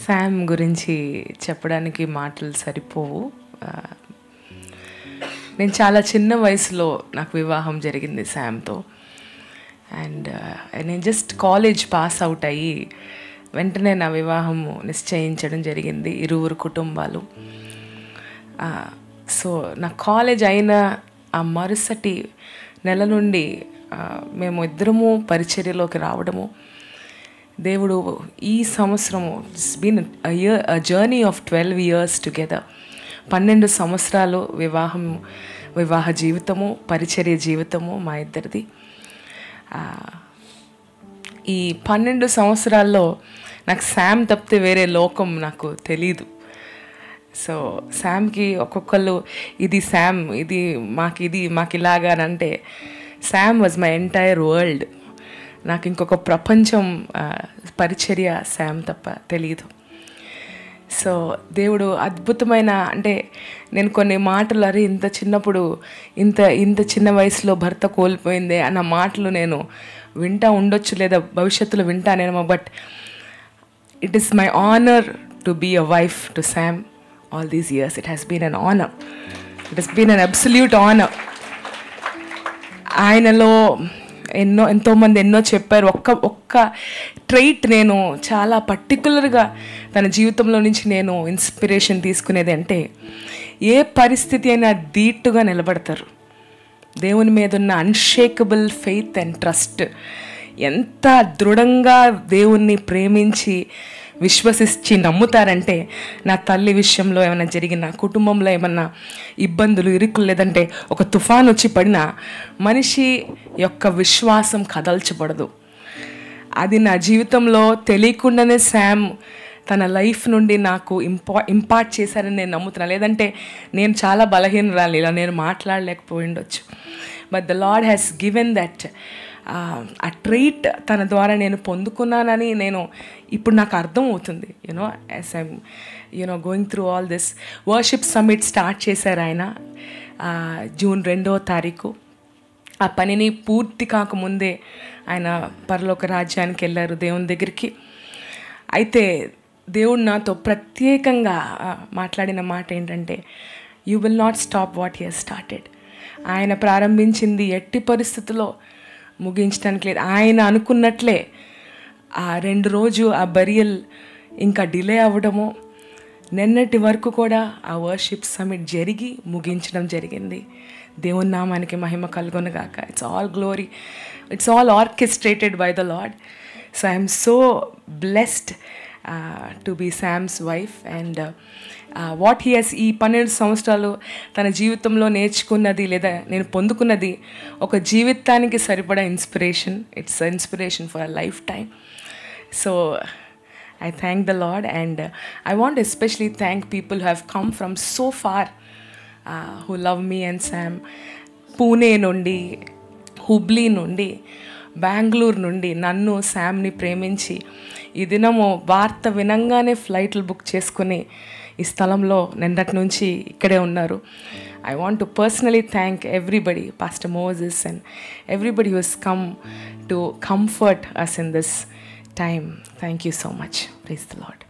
Sam గురించి చెప్పడానికి మాటలు సరిపోవు. నేను చాలా చిన్న వయసులో నాకు వివాహం జరిగింది శామ్తో. అండ్ నేను జస్ట్ కాలేజ్ పాస్ అవుట్ అయ్యి వెంటనే నా వివాహం నిశ్చయించడం జరిగింది, ఇరువురు కుటుంబాలు. సో నా కాలేజ్ అయిన ఆ మరుసటి నెల నుండి మేము ఇద్దరము పరిచర్యలోకి రావడము, దేవుడు ఈ సంవత్సరము it's been journey of 12 years together. 12 సంవత్సరాలు వివాహ జీవితము, పరిచర్య జీవితము మా ఇద్దరిది. ఈ 12 సంవత్సరాల్లో నాకు శామ్ తప్పితే వేరే లోకం నాకు తెలీదు. సో శామ్కి ఒక్కొక్కళ్ళు ఇది శామ్, ఇది మాకు ఇలాగా అని అంటే, Sam was my entire world. నాకు ఇంకొక ప్రపంచం పరిచర్య శామ్ తప్ప తెలీదు. సో దేవుడు అద్భుతమైన, అంటే నేను కొన్ని మాటలు, అరే ఇంత చిన్నప్పుడు ఇంత చిన్న వయసులో భర్త కోల్పోయిందే అన్న మాటలు నేను వింటా ఉండొచ్చు, లేదా భవిష్యత్తులో వింటానేమో. But it is my honour to be a wife to Sam all these years. It has been an honor. It has been an absolute honor. ఆయనలో ఎంతోమంది ఎన్నో చెప్పారు. ఒక్క ట్రైట్ నేను చాలా పర్టికులర్గా తన జీవితంలో నుంచి నేను ఇన్స్పిరేషన్ తీసుకునేది అంటే, ఏ పరిస్థితి అయినా ధీటుగా నిలబడతారు. దేవుని మీద ఉన్న అన్షేకబుల్ ఫెయిత్ అండ్ ట్రస్ట్, ఎంత దృఢంగా దేవుణ్ణి ప్రేమించి విశ్వసించి నమ్ముతారంటే, నా తల్లి విషయంలో ఏమైనా జరిగిన, కుటుంబంలో ఏమన్నా ఇబ్బందులు, ఇరుకులు, లేదంటే ఒక తుఫాన్ వచ్చి పడినా మనిషి యొక్క విశ్వాసం కదల్చబడదు. అది నా జీవితంలో తెలియకుండానే శామ్ తన లైఫ్ నుండి నాకు ఇంపార్ట్ చేశారని నేను నమ్ముతున్నాను. లేదంటే నేను చాలా బలహీనరాలి, ఇలా నేను మాట్లాడలేకపోయి ఉండొచ్చు. But the lord has given that ఆ ట్రైట్ తన ద్వారా నేను పొందుకున్నానని ఇప్పుడు నాకు అర్థం అవుతుంది. As I'm going through all this. Worship summit start చేశారు ఆయన జూన్ 2వ తారీఖు. ఆ పనిని పూర్తి కాకముందే ఆయన పరలోక రాజ్యానికి వెళ్ళారు, దేవుని దగ్గరికి. అయితే దేవుడు నాతో ప్రత్యేకంగా మాట్లాడిన మాట ఏంటంటే, you will not stop what he has started. ఆయన ప్రారంభించింది ఎట్టి పరిస్థితుల్లో ముగించడానికి లేదు. ఆయన అనుకున్నట్లే ఆ 2 రోజు ఆ బరియల్ ఇంకా డిలే అవ్వడము, నిన్నటి వరకు కూడా ఆ వర్షిప్ సమిట్ జరిగి ముగించడం జరిగింది. దేవుని నామానికి మహిమ కలుగునుగాక. It's all glory, it's all orchestrated by the Lord. So I'm so blessed to be Sam's wife. And what he has, ఈ 12 సంవత్సరాలు తన జీవితంలో నేర్చుకున్నది లేదా నేను పొందుకున్నది ఒక జీవితానికి సరిపడా inspiration. It's inspiration for a life time. So I thank the Lord, and I want to especially thank people who have come from so far, who love me and Sam. Pune nundi, Hubli nundi, Bangalore nundi నన్ను శామ్ని ప్రేమించి ఈ దినము వార్త వినంగానే ఫ్లైట్లు book చేసుకుని ఈ స్థలంలో నిన్నటి నుంచి ఇక్కడే ఉన్నారు. I want to personally thank everybody, Pastor Moses and everybody who has come to comfort us in this time. Thank you so much. Praise the Lord.